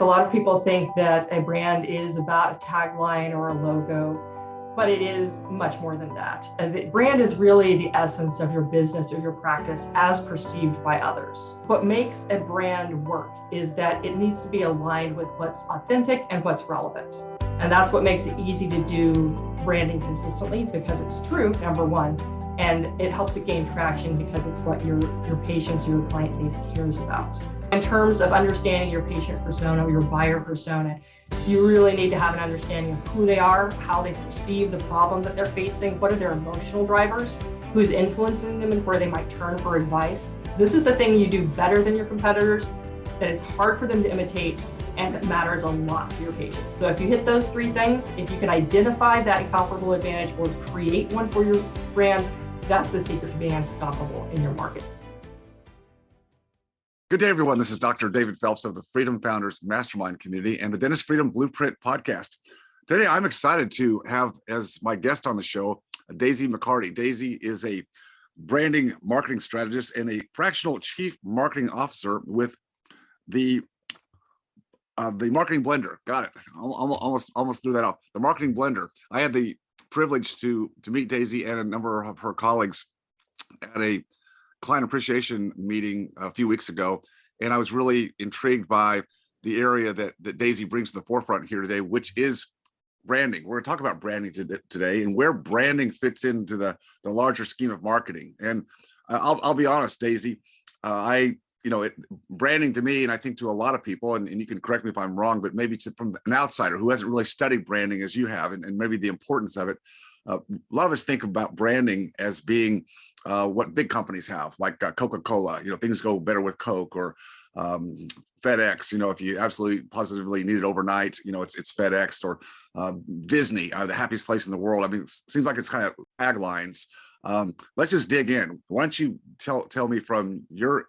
A lot of people think that a brand is about a tagline or a logo, but it is much more than that. The brand is really the essence of your business or your practice as perceived by others. What makes a brand work is that it needs to be aligned with what's authentic and what's relevant. And that's what makes it easy to do branding consistently, because it's true, number one, and it helps it gain traction because it's what your patients, your client base cares about. In terms of understanding your patient persona or your buyer persona, you really need to have an understanding of who they are, how they perceive the problem that they're facing, what are their emotional drivers, who's influencing them and where they might turn for advice. This is the thing you do better than your competitors, that it's hard for them to imitate, and it matters a lot to your patients. So if you hit those three things, if you can identify that incomparable advantage or create one for your brand, that's the secret to being unstoppable in your market. Good day, everyone. This is Dr. David Phelps of the Freedom Founders Mastermind Community and the Dentist Freedom Blueprint Podcast. Today, I'm excited to have as my guest on the show, Daisy McCarty. Daisy is a branding marketing strategist and a fractional chief marketing officer with the Marketing Blender. Got it. Almost threw that off. The Marketing Blender. I had the privilege to meet Daisy and a number of her colleagues at a client appreciation meeting a few weeks ago, and I was really intrigued by the area that Daisy brings to the forefront here today, which is branding. We're going to talk about branding today and where branding fits into the larger scheme of marketing. And I'll be honest, Daisy, branding to me, and I think to a lot of people, and you can correct me if I'm wrong, but maybe from an outsider who hasn't really studied branding as you have, and maybe the importance of it. A lot of us think about branding as being what big companies have, like Coca-Cola. Things go better with Coke, or FedEx. If you absolutely positively need it overnight, it's FedEx, or Disney, the happiest place in the world. I mean, it seems like it's kind of taglines. Let's just dig in. Why don't you tell me from your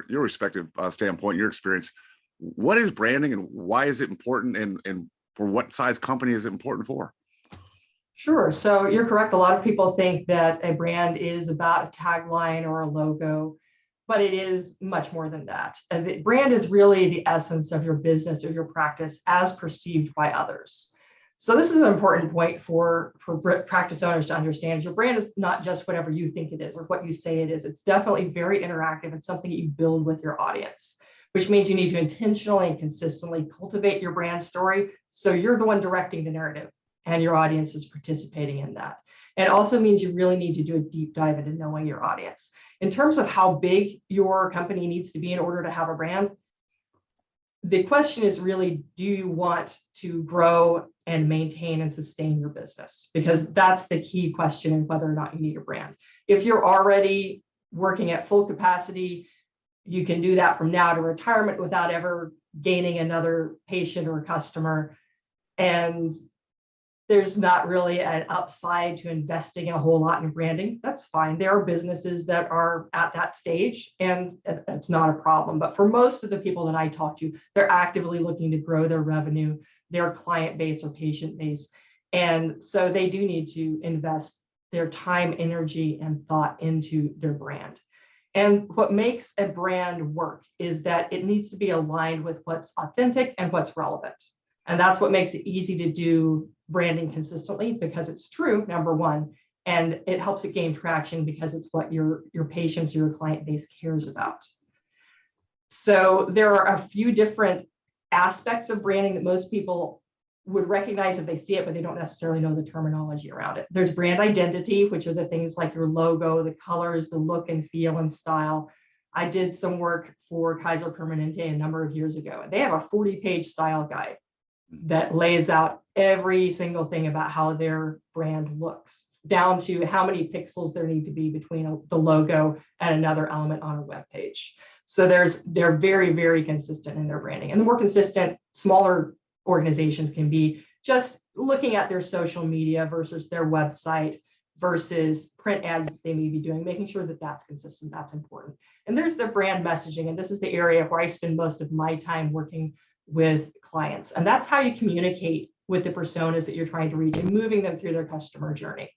respective standpoint, your experience, what is branding and why is it important, and for what size company is it important for? Sure. So you're correct. A lot of people think that a brand is about a tagline or a logo, but it is much more than that. The brand is really the essence of your business or your practice as perceived by others. So this is an important point for practice owners to understand. Your brand is not just whatever you think it is or what you say it is. It's definitely very interactive and something that you build with your audience, which means you need to intentionally and consistently cultivate your brand story so you're the one directing the narrative and your audience is participating in that. And it also means you really need to do a deep dive into knowing your audience. In terms of how big your company needs to be in order to have a brand, the question is really, do you want to grow and maintain and sustain your business? Because that's the key question in whether or not you need a brand. If you're already working at full capacity, you can do that from now to retirement without ever gaining another patient or customer. And there's not really an upside to investing a whole lot in branding. That's fine. There are businesses that are at that stage, and it's not a problem. But for most of the people that I talk to, they're actively looking to grow their revenue, their client base or patient base. And so they do need to invest their time, energy, and thought into their brand. And what makes a brand work is that it needs to be aligned with what's authentic and what's relevant. And that's what makes it easy to do branding consistently, because it's true, number one, and it helps it gain traction because it's what your patients, your client base cares about. So there are a few different aspects of branding that most people would recognize if they see it, but they don't necessarily know the terminology around it. There's brand identity, which are the things like your logo, the colors, the look and feel and style. I did some work for Kaiser Permanente a number of years ago, and they have a 40-page style guide that lays out every single thing about how their brand looks, down to how many pixels there need to be between the logo and another element on a web page. So they're very, very consistent in their branding. And the more consistent smaller organizations can be, just looking at their social media versus their website versus print ads that they may be doing, making sure that that's consistent, that's important. And there's the brand messaging, and this is the area where I spend most of my time working with clients. And that's how you communicate with the personas that you're trying to reach and moving them through their customer journey.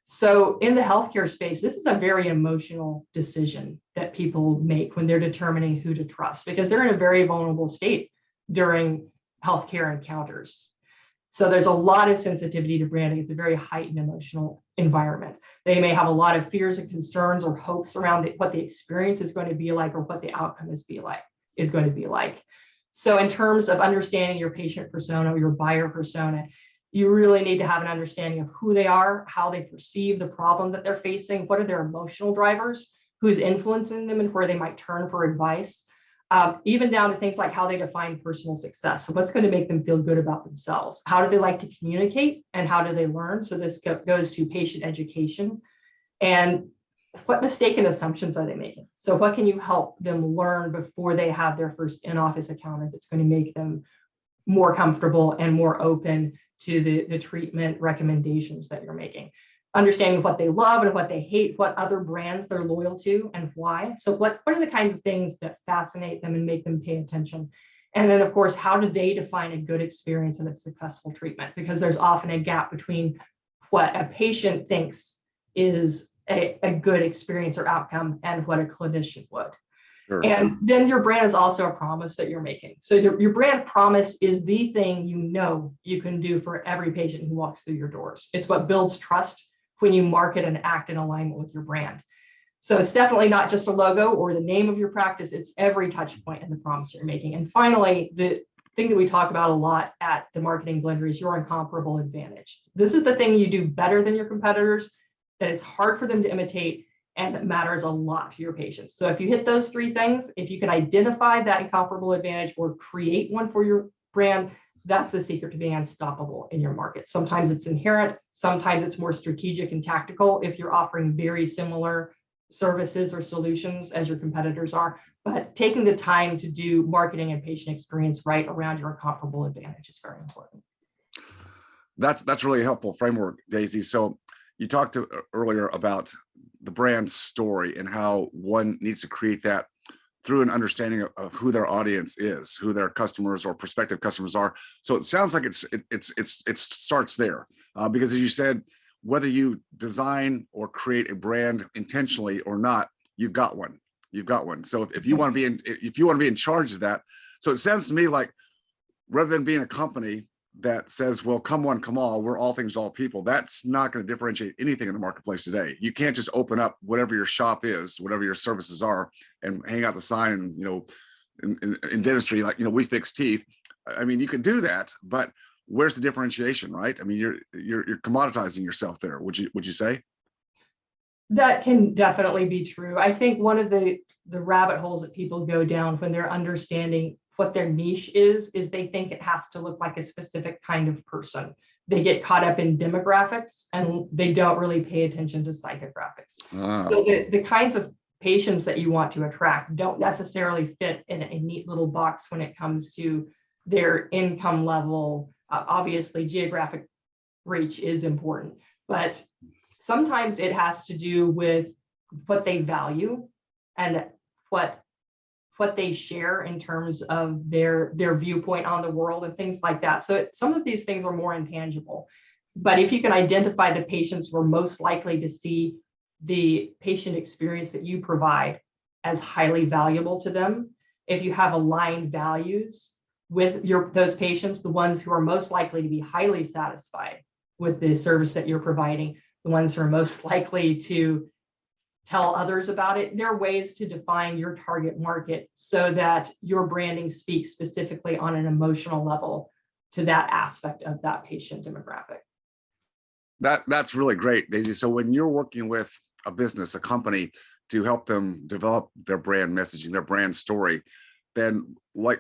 So in the healthcare space, this is a very emotional decision that people make when they're determining who to trust, because they're in a very vulnerable state during healthcare encounters. So there's a lot of sensitivity to branding. It's a very heightened emotional environment. They may have a lot of fears and concerns or hopes around what the experience is going to be like or what the outcome is going to be like. So in terms of understanding your patient persona or your buyer persona, you really need to have an understanding of who they are, how they perceive the problems that they're facing, what are their emotional drivers, who's influencing them and where they might turn for advice, even down to things like how they define personal success. So what's going to make them feel good about themselves? How do they like to communicate and how do they learn? So this goes to patient education. And what mistaken assumptions are they making? So what can you help them learn before they have their first in-office encounter that's going to make them more comfortable and more open to the treatment recommendations that you're making? Understanding what they love and what they hate, what other brands they're loyal to and why. So what are the kinds of things that fascinate them and make them pay attention? And then, of course, how do they define a good experience and a successful treatment? Because there's often a gap between what a patient thinks is a good experience or outcome and what a clinician would. Sure. And then your brand is also a promise that you're making. So your brand promise is the thing you can do for every patient who walks through your doors. It's what builds trust when you market and act in alignment with your brand. So it's definitely not just a logo or the name of your practice, it's every touch point in the promise you're making. And finally, the thing that we talk about a lot at the Marketing Blender is your incomparable advantage. This is the thing you do better than your competitors, that it's hard for them to imitate, and that matters a lot to your patients. So if you hit those three things, if you can identify that incomparable advantage or create one for your brand, that's the secret to being unstoppable in your market. Sometimes it's inherent, sometimes it's more strategic and tactical if you're offering very similar services or solutions as your competitors are. But taking the time to do marketing and patient experience right around your incomparable advantage is very important. That's really helpful framework, Daisy. So you talked earlier about the brand story and how one needs to create that through an understanding of who their audience is, who their customers or prospective customers are. So it sounds like it starts there, because as you said, whether you design or create a brand intentionally or not, you've got one. You've got one. So if you want to be in charge of that, so it sounds to me like rather than being a company that says, well, come one, come all, we're all things to all people, that's not going to differentiate anything in the marketplace today. You can't just open up whatever your shop is, whatever your services are, and hang out the sign and, in dentistry, like, we fix teeth. I mean, you could do that, but where's the differentiation, right? I mean, you're commoditizing yourself there. Would you say? That can definitely be true. I think one of the rabbit holes that people go down when they're understanding what their niche is they think it has to look like a specific kind of person. They get caught up in demographics and they don't really pay attention to psychographics. So the kinds of patients that you want to attract don't necessarily fit in a neat little box when it comes to their income level. Obviously, geographic reach is important, but sometimes it has to do with what they value and what they share in terms of their viewpoint on the world and things like that. So some of these things are more intangible, but if you can identify the patients who are most likely to see the patient experience that you provide as highly valuable to them, if you have aligned values with those patients, the ones who are most likely to be highly satisfied with the service that you're providing, the ones who are most likely to tell others about it, there are ways to define your target market so that your branding speaks specifically on an emotional level to that aspect of that patient demographic. That's really great, Daisy. So when you're working with a business, a company, to help them develop their brand messaging, their brand story, then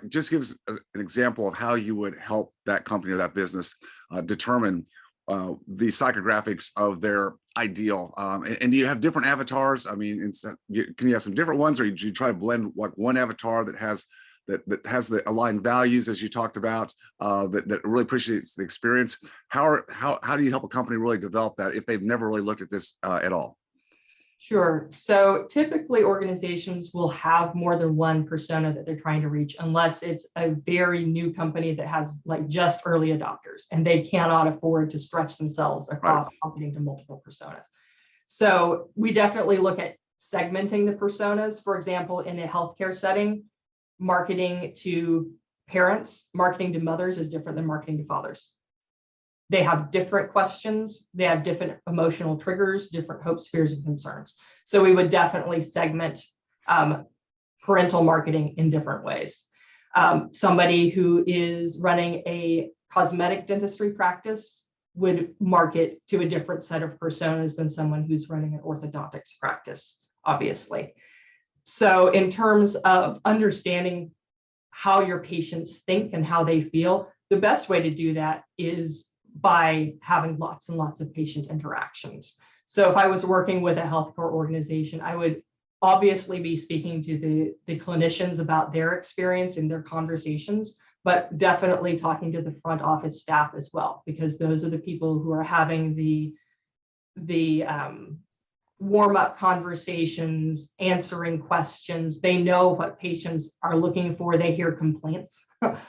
just give us an example of how you would help that company or that business determine the psychographics of their ideal. And do you have different avatars? I mean, can you have some different ones, or do you try to blend like one avatar that has the aligned values, as you talked about, that really appreciates the experience? How do you help a company really develop that if they've never really looked at this at all? Sure. So typically organizations will have more than one persona that they're trying to reach, unless it's a very new company that has like just early adopters and they cannot afford to stretch themselves across marketing to multiple personas. So we definitely look at segmenting the personas. For example, in a healthcare setting, marketing to parents, marketing to mothers is different than marketing to fathers. They have different questions. They have different emotional triggers, different hopes, fears, and concerns. So we would definitely segment parental marketing in different ways. Somebody who is running a cosmetic dentistry practice would market to a different set of personas than someone who's running an orthodontics practice, obviously. So in terms of understanding how your patients think and how they feel, the best way to do that is by having lots and lots of patient interactions. So if I was working with a healthcare organization, I would obviously be speaking to the clinicians about their experience and their conversations, but definitely talking to the front office staff as well, because those are the people who are having the warm-up conversations, answering questions. They know what patients are looking for. They hear complaints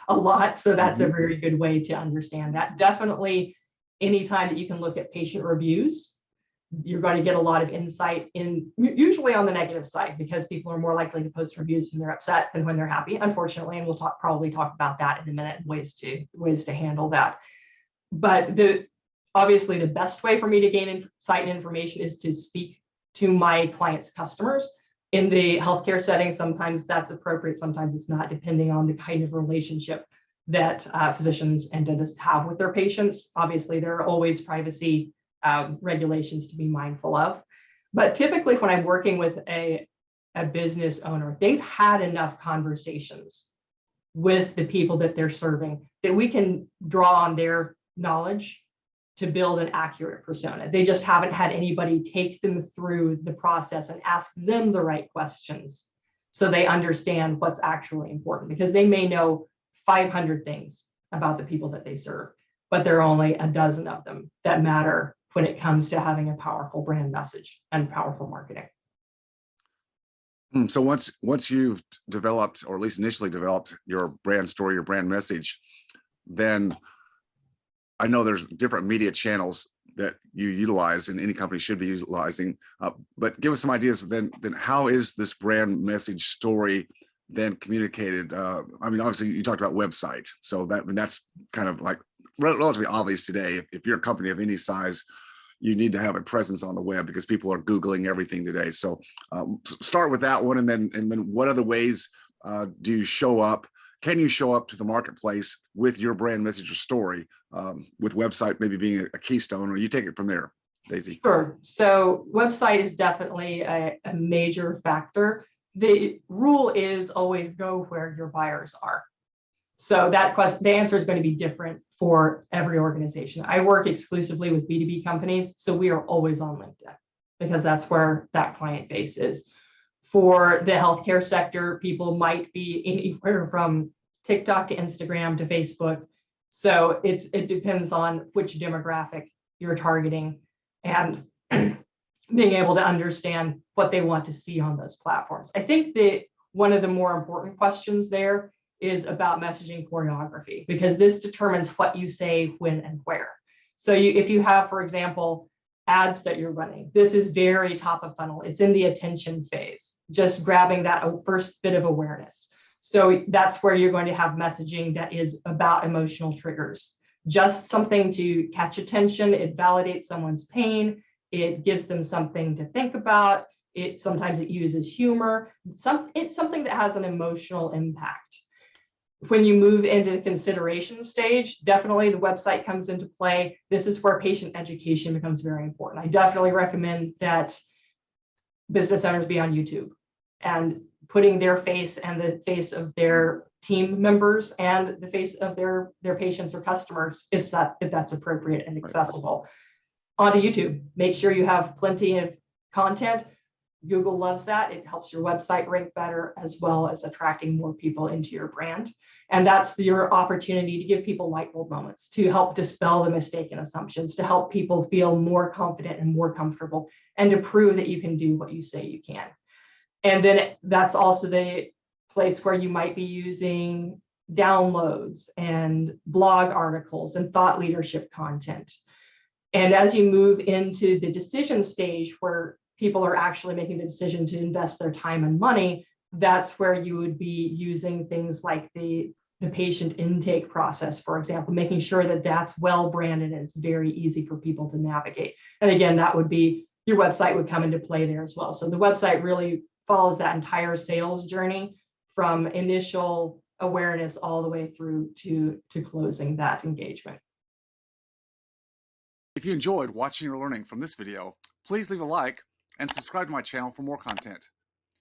a lot. So that's a very good way to understand that. Definitely, anytime that you can look at patient reviews, you're going to get a lot of insight in, usually on the negative side, because people are more likely to post reviews when they're upset than when they're happy, unfortunately. And we'll probably talk about that in a minute, ways to handle that. But obviously the best way for me to gain insight and information is to speak to my clients' customers. In the healthcare setting, sometimes that's appropriate, sometimes it's not, depending on the kind of relationship that physicians and dentists have with their patients. Obviously, there are always privacy regulations to be mindful of. But typically when I'm working with a business owner, they've had enough conversations with the people that they're serving that we can draw on their knowledge to build an accurate persona. They just haven't had anybody take them through the process and ask them the right questions so they understand what's actually important, because they may know 500 things about the people that they serve, but there are only a dozen of them that matter when it comes to having a powerful brand message and powerful marketing. So once you've developed, or at least initially developed, your brand story, your brand message, then I know there's different media channels that you utilize and any company should be utilizing, but give us some ideas then how is this brand message story then communicated? I mean, obviously you talked about website, so that's kind of like relatively obvious today. If you're a company of any size, you need to have a presence on the web because people are Googling everything today. So start with that one, and then what other ways do you show up? Can you show up to the marketplace with your brand message or story, with website maybe being a keystone, or you take it from there, Daisy? Sure. So website is definitely a major factor. The rule is always go where your buyers are. So that question, the answer is going to be different for every organization. I work exclusively with B2B companies, so we are always on LinkedIn because that's where that client base is. For the healthcare sector, people might be anywhere from TikTok to Instagram to Facebook. So it depends on which demographic you're targeting and being able to understand what they want to see on those platforms. I think that one of the more important questions there is about messaging choreography, because this determines what you say, when, and where. So if you have, for example, ads that you're running, this is very top of funnel. It's in the attention phase, just grabbing that first bit of awareness. So that's where you're going to have messaging that is about emotional triggers, just something to catch attention. It validates someone's pain. It gives them something to think about. Sometimes it uses humor. It's something that has an emotional impact. When you move into the consideration stage, definitely the website comes into play. This is where patient education becomes very important. I definitely recommend that business owners be on YouTube and putting their face and the face of their team members and the face of their patients or customers, if that's appropriate and accessible, onto YouTube. Make sure you have plenty of content. Google loves that. It helps your website rank better, as well as attracting more people into your brand. And that's your opportunity to give people light bulb moments, to help dispel the mistaken assumptions, to help people feel more confident and more comfortable, and to prove that you can do what you say you can. And then that's also the place where you might be using downloads and blog articles and thought leadership content. And as you move into the decision stage, where people are actually making the decision to invest their time and money, that's where you would be using things like the the patient intake process, for example, making sure that that's well branded and it's very easy for people to navigate. And again, that would be, your website would come into play there as well. So the website really follows that entire sales journey from initial awareness all the way through to closing that engagement. If you enjoyed watching or learning from this video, please leave a like and subscribe to my channel for more content.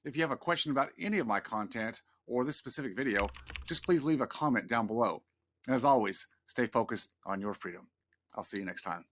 If you have a question about any of my content or this specific video, just please leave a comment down below. And as always, stay focused on your freedom. I'll see you next time.